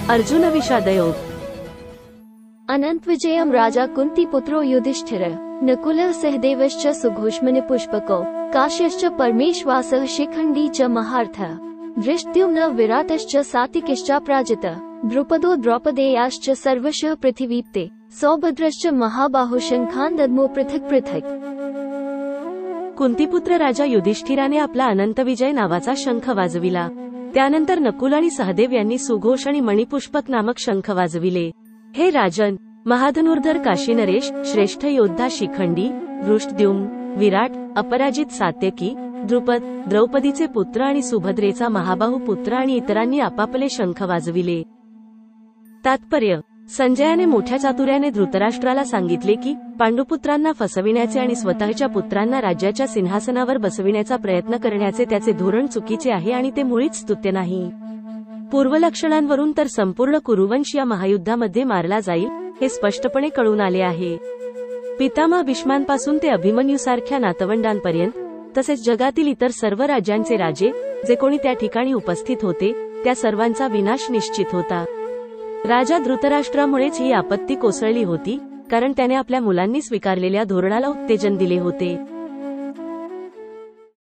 अर्जुन विषादयोग। अनन्तविजयं राजा कुन्तीपुत्रो युधिष्ठिरः नकुलः सहदेवश्च सुघोषमणिपुष्पकौ काश्यश्च परमेश्वासः शिखण्डी च महार्थः धृष्टद्युम्नः विराटश्च सात्विकिश्चापराजितः द्रुपदो द्रौपदेयाश्च सर्वशः पृथिवीप्ते सौभद्रश्च महाबाहो शंखान् दद्मो पृथक् पृथक्। कुंतीपुत्र राजा युधिष्ठिराने आपला अनंत विजय नावाचा शंख वाजविला। त्यानंतर नकुल आणि सहदेव यांनी सुघोष आणि मणिपुष्पक नामक शंख वाजविले। हे राजन, महाधनुर्धर काशीनरेश, श्रेष्ठ योद्धा शिखंडी, धृष्टद्युम्न, विराट, अपराजित सात्यकी, द्रुपद, द्रौपदीचे पुत्र आणि सुभद्रेचा महाबाहू पुत्र आणि इतरांनी आपापले शंख वाजविले। तात्पर्य: संजयाने मोठ्या चातुर्याने धृतराष्ट्राला सांगितले की पांडुपुत्रांना फसविण्याचे आणि स्वतःच्या पुत्रांना राज्याच्या सिंहासनावर बसविण्याचा प्रयत्न करण्याचे त्याचे धोरण चुकीचे आहे आणि ते मुळीच स्तुत्य नाही। पूर्वलक्षणांवरून तर संपूर्ण कुरुवंश या महायुद्धामध्ये मारला जाईल हे स्पष्टपणे कळून आले आहे। पितामह भीष्मांपासून ते अभिमन्यूसारख्या नातवंडांपर्यंत, तसेच जगातील इतर सर्व राज्यांचे राजे जे कोणी त्या ठिकाणी उपस्थित होते, त्या सर्वांचा विनाश निश्चित होता। राजा धृतराष्ट्रामुळेच ही आपत्ती कोसळली होती, कारण त्याने आपल्या मुलांनी स्वीकारलेल्या धोरणाला उत्तेजन दिले होते।